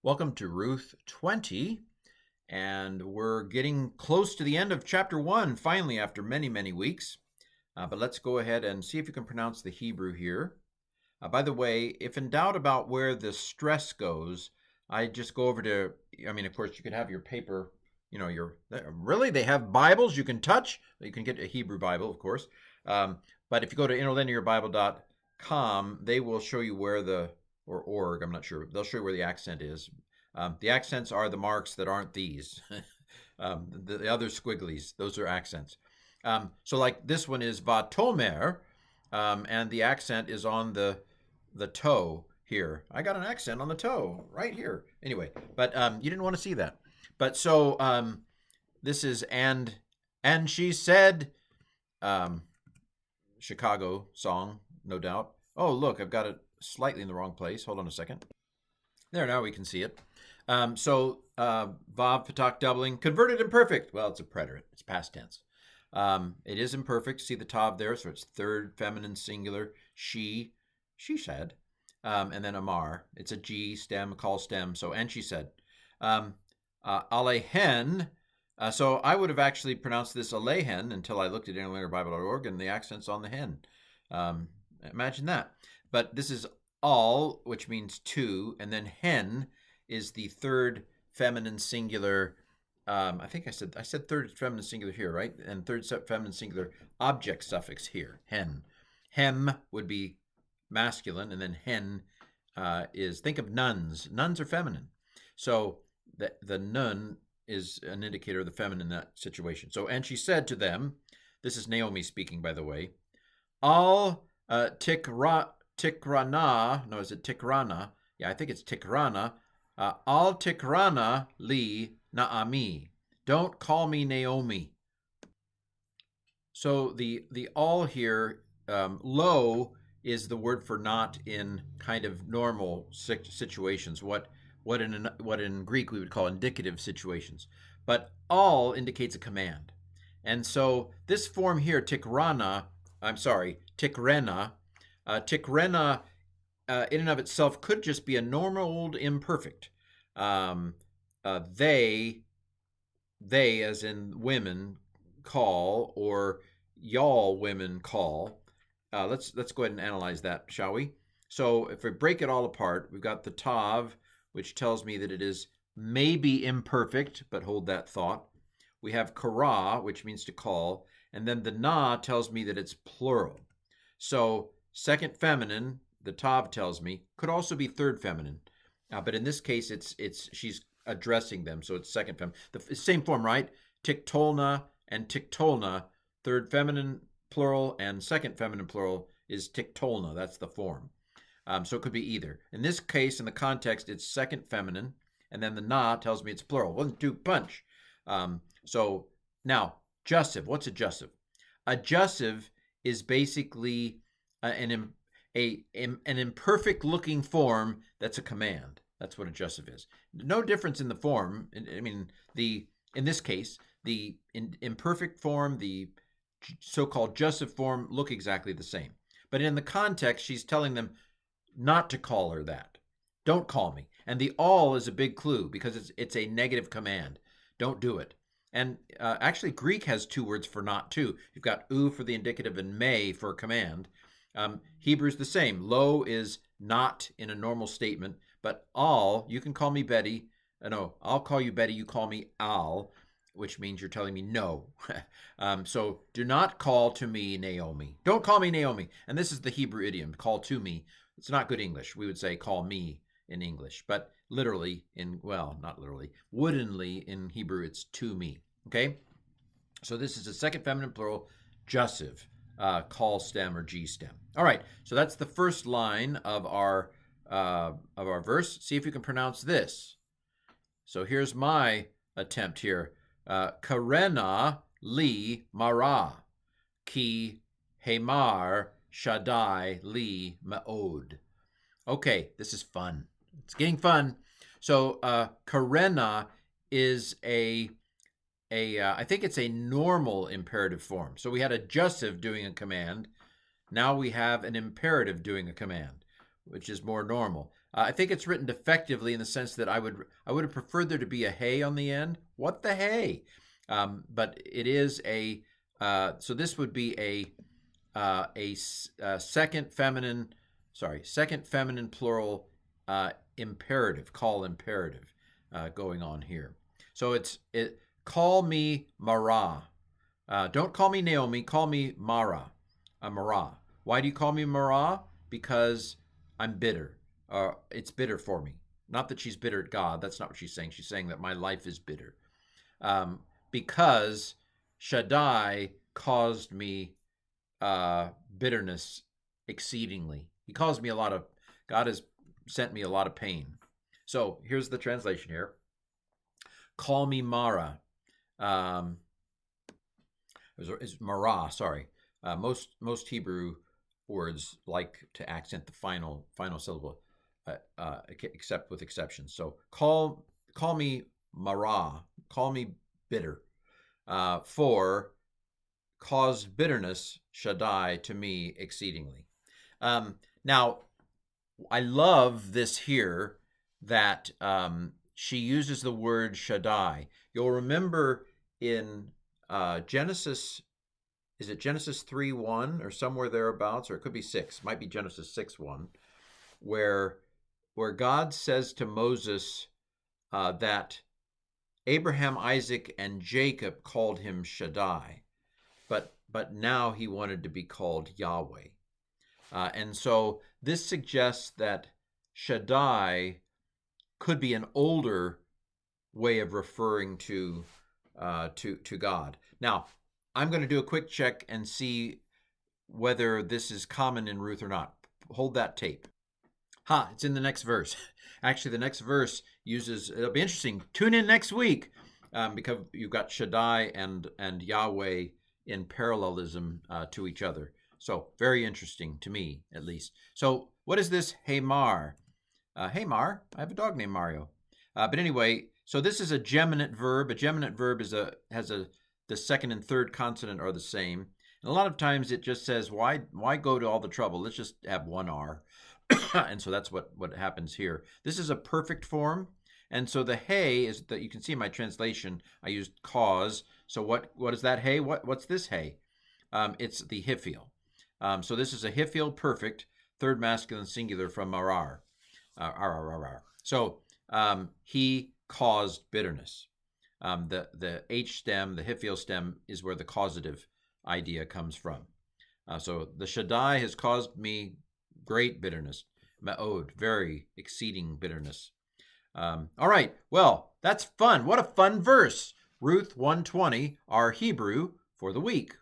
Welcome to Ruth 20, and we're getting close to the end of chapter 1, finally, after many, many weeks. But let's go ahead and see if you can pronounce the Hebrew here. By the way, if in doubt about where the stress goes, I just go over to, of course, you could have your paper, really, they have Bibles you can touch. You can get a Hebrew Bible, of course. But if you go to interlinearbible.com, they will show you where or org, I'm not sure. They'll show you where the accent is. The accents are the marks that aren't these. The other squigglies, those are accents. So like this one is vatomer, and the accent is on the toe here. I got an accent on the toe right here. Anyway, but you didn't want to see that. But so this is and she said, Chicago song, no doubt. Oh, look, I've got it slightly in the wrong place. Hold on a second. There, now we can see it. Vav, patak doubling, converted imperfect. Well, it's a preterite. It's past tense. It is imperfect. See the tav there, so it's third feminine singular. She said. And then amar. It's a G stem, call stem. So, and she said. Alehen. So I would have actually pronounced this alehen until I looked at interlinearbible.org and the accent's on the hen. Imagine that. But this is all, which means two, and then hen is the third feminine singular. I think I said third feminine singular here, right? And third feminine singular object suffix here, hen. Hem would be masculine, and then hen is, think of nuns. Nuns are feminine. So the nun is an indicator of the feminine in that situation. So, and she said to them, this is Naomi speaking, by the way, al tikrana, no, is it tikrana? Yeah, I think it's tikrana. Al tikrana li naami. Don't call me Naomi. So the all here, lo is the word for not in kind of normal situations. What in Greek we would call indicative situations. But all indicates a command. And so this form here, tikrena, tikrena in and of itself could just be a normal old imperfect. They as in women call, or y'all women call. Let's go ahead and analyze that, shall we? So if we break it all apart, we've got the tav, which tells me that it is maybe imperfect, but hold that thought. We have kara, which means to call, and then the na tells me that it's plural. So second feminine, the tav tells me, could also be third feminine, but in this case, she's addressing them, so it's second feminine. The same form, right? Tiktolna and tiktolna, third feminine plural, and second feminine plural is tiktolna. That's the form. So it could be either. In this case, in the context, it's second feminine, and then the na tells me it's plural. 1, 2, punch. So now, jussive. What's a jussive? A jussive is basically an imperfect looking form that's a command. That's what a jussive is. No difference in the form. In this case, the imperfect form, the so-called jussive form look exactly the same. But in the context, she's telling them not to call her that. Don't call me. And the all is a big clue because it's a negative command. Don't do it. And actually, Greek has two words for not too. You've got u for the indicative and me for command. Hebrew's the same. Lo is not in a normal statement, but all, you can call me Betty. No, I'll call you Betty. You call me Al, which means you're telling me no. So do not call to me Naomi. Don't call me Naomi. And this is the Hebrew idiom, call to me. It's not good English. We would say call me in English, but literally not literally, woodenly in Hebrew, it's to me. Okay? So this is a second feminine plural, jussive, call stem or G stem. All right, so that's the first line of our verse. See if you can pronounce this. So here's my attempt here. Karena li mara, ki hemar Shaddai li ma'od. Okay, this is fun. It's getting fun. So karena is I think it's a normal imperative form. So we had a jussive doing a command. Now we have an imperative doing a command, which is more normal. I think it's written defectively in the sense that I would have preferred there to be a hey on the end. What the hey? But it is a so this would be a second feminine plural imperative, call imperative going on here. So call me Mara. Don't call me Naomi. Call me Mara. Mara. Why do you call me Mara? Because I'm bitter. It's bitter for me. Not that she's bitter at God. That's not what she's saying. She's saying that my life is bitter. Because Shaddai caused me bitterness exceedingly. God has sent me a lot of pain. So here's the translation here. Call me Mara. Is Mara, sorry. Most Hebrew words like to accent the final syllable, except with exceptions. So call me Mara, call me bitter, for cause bitterness Shaddai to me exceedingly. Now, I love this here that she uses the word Shaddai. You'll remember in Genesis, is it Genesis 3:1 or somewhere thereabouts, or it could be 6, might be Genesis 6:1, where God says to Moses that Abraham, Isaac, and Jacob called him Shaddai, but now he wanted to be called Yahweh. And so this suggests that Shaddai could be an older way of referring to God. Now, I'm going to do a quick check and see whether this is common in Ruth or not. Hold that tape. It's in the next verse. Actually, the next verse it'll be interesting. Tune in next week because you've got Shaddai and Yahweh in parallelism to each other. So very interesting to me, at least. So what is this Hamar? Hamar, I have a dog named Mario. But anyway, so this is a geminate verb. A geminate verb the second and third consonant are the same. And a lot of times it just says, why go to all the trouble? Let's just have one R. And so that's what happens here. This is a perfect form. And so the hey is that you can see in my translation, I used cause. So what is that hey? What's this hey? It's the Hiph'il. So this is a Hiph'il perfect, third masculine singular from marar. So he caused bitterness. The H stem, the Hiph'il stem, is where the causative idea comes from. So the Shaddai has caused me great bitterness. Ma'od, very exceeding bitterness. All right, well, that's fun. What a fun verse. Ruth 1:20, our Hebrew for the week.